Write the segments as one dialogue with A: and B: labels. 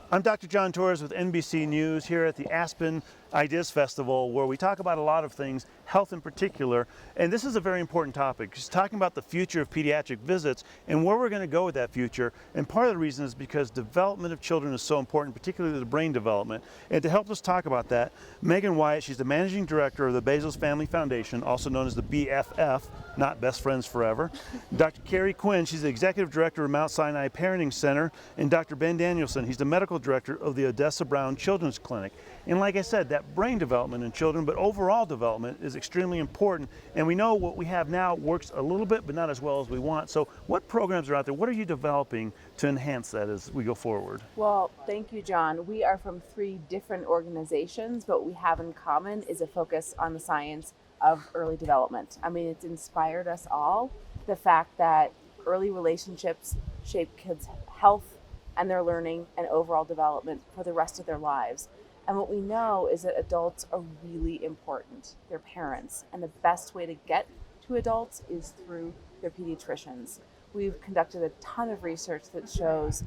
A: I'm Dr. John Torres with NBC News here at the Aspen Ideas Festival, where we talk about a lot of things, health in particular, and this is a very important topic. Just talking about the future of pediatric visits and where we're going to go with that future. And part of the reason is because development of children is so important, particularly the brain development. And to help us talk about that, Megan Wyatt, she's the managing director of the Bezos Family Foundation, also known as the BFF, not Best Friends Forever. Dr. Carrie Quinn, she's the executive director of Mount Sinai Parenting Center, and Dr. Ben Danielson, he's the medical director of the Odessa Brown Children's Clinic. And like I said, that brain development in children, but overall development is extremely important. And we know what we have now works a little bit, but not as well as we want. So what programs are out there? What are you developing to enhance that as we go forward?
B: Well, thank you, John. We are from 3 different organizations, but what we have in common is a focus on the science of early development. I mean, it's inspired us all, the fact that early relationships shape kids' health and their learning and overall development for the rest of their lives. And what we know is that adults are really important. They're parents, and the best way to get to adults is through their pediatricians. We've conducted a ton of research that shows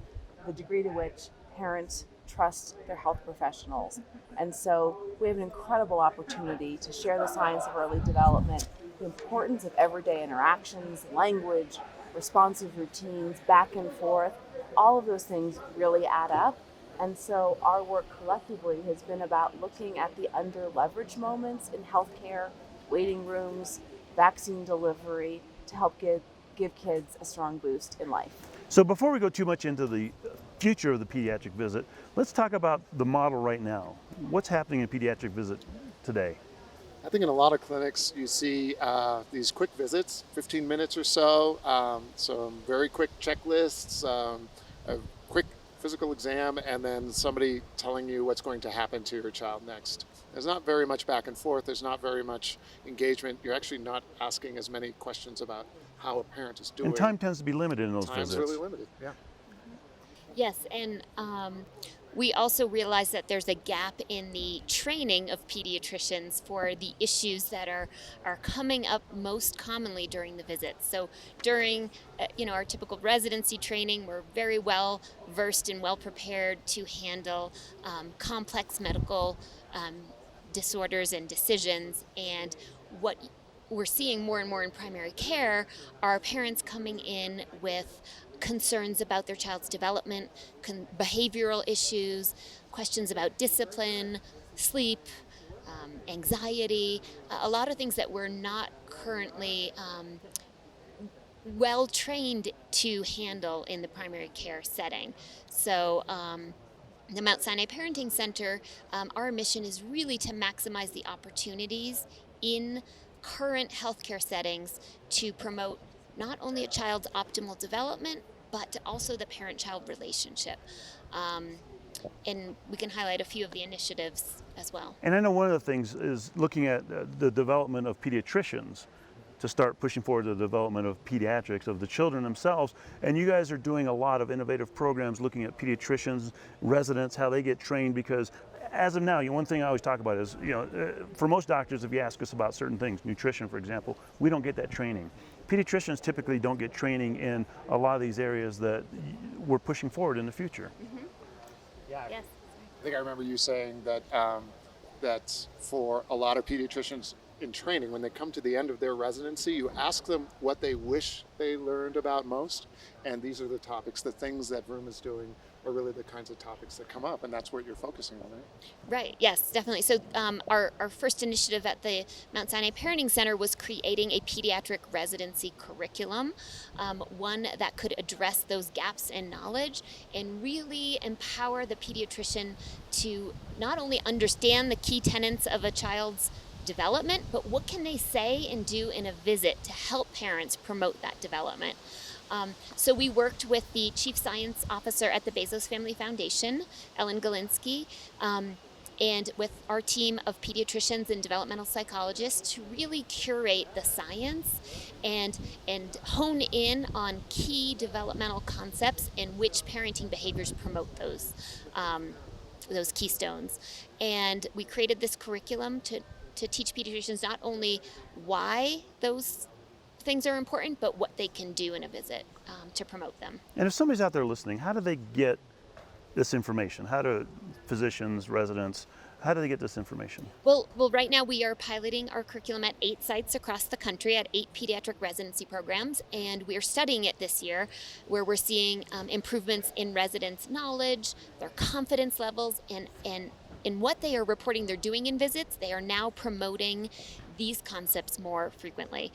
B: the degree to which parents trust their health professionals. And so we have an incredible opportunity to share the science of early development, the importance of everyday interactions, language, responsive routines, back and forth. All of those things really add up. And so our work collectively has been about looking at the under-leveraged moments in healthcare, waiting rooms, vaccine delivery, to help give kids a strong boost in life.
A: So before we go too much into the future of the pediatric visit, let's talk about the model right now. What's happening in pediatric visit today?
C: I think in a lot of clinics you see these quick visits, 15 minutes or so, some very quick checklists, a quick physical exam, and then somebody telling you what's going to happen to your child next. There's not very much back and forth, there's not very much engagement. You're actually not asking as many questions about how a parent is doing.
A: And time tends to be limited in those visits.
C: Time's really limited, yeah.
D: Yes, and we also realize that there's a gap in the training of pediatricians for the issues that are coming up most commonly during the visits. So during our typical residency training, we're very well versed and well prepared to handle complex medical disorders and decisions. And what we're seeing more and more in primary care are parents coming in with concerns about their child's development, behavioral issues, questions about discipline, sleep, anxiety, a lot of things that we're not currently well trained to handle in the primary care setting. So the Mount Sinai Parenting Center, our mission is really to maximize the opportunities in current healthcare settings to promote not only a child's optimal development, but also the parent-child relationship. And we can highlight a few of the initiatives as well.
A: And I know one of the things is looking at the development of pediatricians to start pushing forward the development of pediatrics, of the children themselves. And you guys are doing a lot of innovative programs looking at pediatricians, residents, how they get trained, because as of now, one thing I always talk about is, for most doctors, if you ask us about certain things, nutrition, for example, we don't get that training. Pediatricians typically don't get training in a lot of these areas that we're pushing forward in the future.
D: Mm-hmm.
C: Yeah,
D: Yes.
C: I think I remember you saying that that for a lot of pediatricians in training, when they come to the end of their residency, you ask them what they wish they learned about most, and these are the topics, the things that Vroom is doing are really the kinds of topics that come up, and that's what you're focusing on, right?
D: Right, yes, definitely. So our first initiative at the Mount Sinai Parenting Center was creating a pediatric residency curriculum, one that could address those gaps in knowledge and really empower the pediatrician to not only understand the key tenets of a child's development, but what can they say and do in a visit to help parents promote that development. So we worked with the Chief Science Officer at the Bezos Family Foundation, Ellen Galinsky, and with our team of pediatricians and developmental psychologists to really curate the science and hone in on key developmental concepts in which parenting behaviors promote those keystones. And we created this curriculum to teach pediatricians not only why those things are important, but what they can do in a visit to promote them.
A: And if somebody's out there listening, how do they get this information? How do physicians, residents, how do they get this information?
D: Well, right now we are piloting our curriculum at 8 sites across the country at 8 pediatric residency programs, and we are studying it this year, where we're seeing improvements in residents' knowledge, their confidence levels, and in what they are reporting they're doing in visits. They are now promoting these concepts more frequently.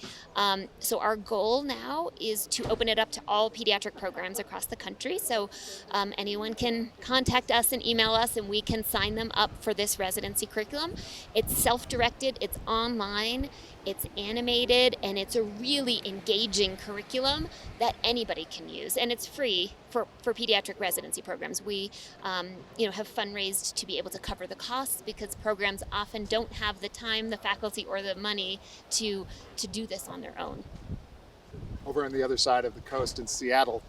D: So our goal now is to open it up to all pediatric programs across the country. So anyone can contact us and email us, and we can sign them up for this residency curriculum. It's self-directed, it's online, it's animated, and it's a really engaging curriculum that anybody can use. And it's free for pediatric residency programs. We have fundraised to be able to cover the costs, because programs often don't have the time, the faculty, or the money to do this on their own.
C: Over on the other side of the coast in Seattle,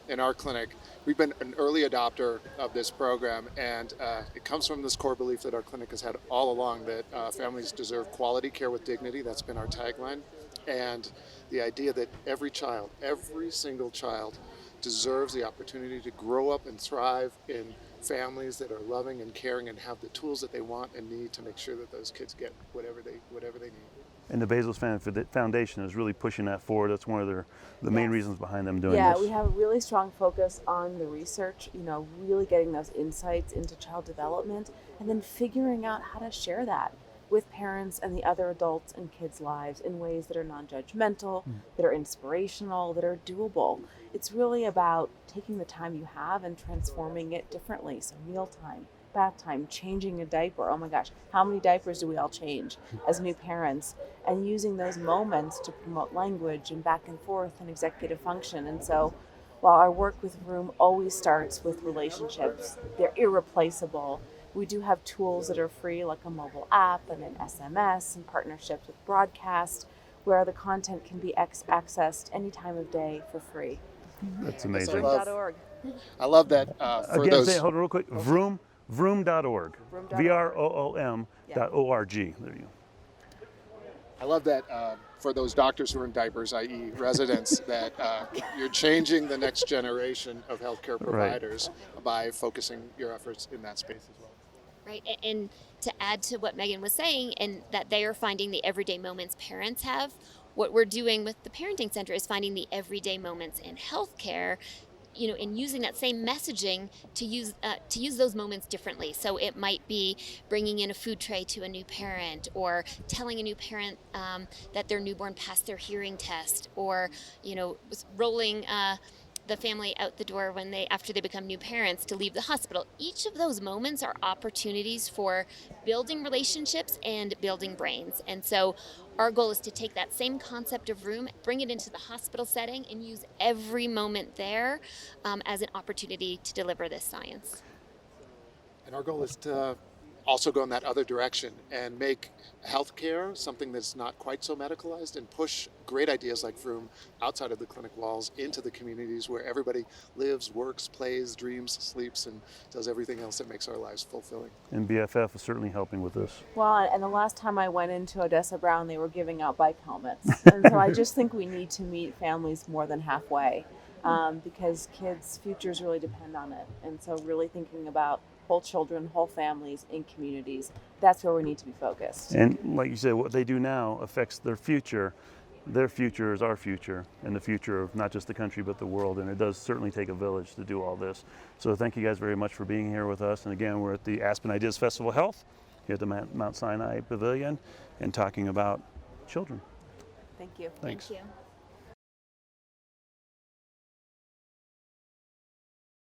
C: in our clinic, we've been an early adopter of this program, and it comes from this core belief that our clinic has had all along, that families deserve quality care with dignity. That's been our tagline. And the idea that every child, every single child, deserves the opportunity to grow up and thrive in families that are loving and caring and have the tools that they want and need to make sure that those kids get whatever they need.
A: And the Bezos Foundation is really pushing that forward. That's one of the main reasons behind them doing this.
B: Yeah, we have a really strong focus on the research, really getting those insights into child development, and then figuring out how to share that with parents and the other adults in kids' lives in ways that are non-judgmental, that are inspirational, that are doable. It's really about taking the time you have and transforming it differently. So mealtime, bath time, changing a diaper. Oh my gosh, how many diapers do we all change as new parents? And using those moments to promote language and back and forth and executive function. And so while our work with Vroom always starts with relationships, they're irreplaceable. We do have tools that are free, like a mobile app and an SMS, and partnerships with broadcast, where the content can be accessed any time of day for free.
A: That's amazing.
B: Vroom.org.
C: I love that.
A: Again, say hold on real quick. Vroom.org. Vroom.org. VROOM.org. There you go.
C: I love that for those doctors who are in diapers, i.e. residents, that you're changing the next generation of healthcare providers by focusing your efforts in that space as well.
D: Right, and to add to what Megan was saying, and that they are finding the everyday moments parents have, what we're doing with the Parenting Center is finding the everyday moments in healthcare, and using that same messaging to use those moments differently. So it might be bringing in a food tray to a new parent, or telling a new parent that their newborn passed their hearing test, or rolling the family out the door after they become new parents to leave the hospital. Each of those moments are opportunities for building relationships and building brains. And so our goal is to take that same concept of Vroom, bring it into the hospital setting, and use every moment there as an opportunity to deliver this science.
C: And our goal is to also go in that other direction and make healthcare something that's not quite so medicalized, and push great ideas like Vroom outside of the clinic walls into the communities where everybody lives, works, plays, dreams, sleeps, and does everything else that makes our lives fulfilling.
A: And BFF is certainly helping with this.
B: Well, and the last time I went into Odessa Brown, they were giving out bike helmets. And so I just think we need to meet families more than halfway, because kids' futures really depend on it. And so really thinking about whole children, whole families in communities, that's where we need to be focused.
A: And like you said, what they do now affects their future. Their future is our future, and the future of not just the country but the world, and it does certainly take a village to do all this. So thank you guys very much for being here with us. And again, we're at the Aspen Ideas Festival of Health here at the Mount Sinai Pavilion, and talking about children.
B: Thank you.
A: Thanks.
D: Thank you.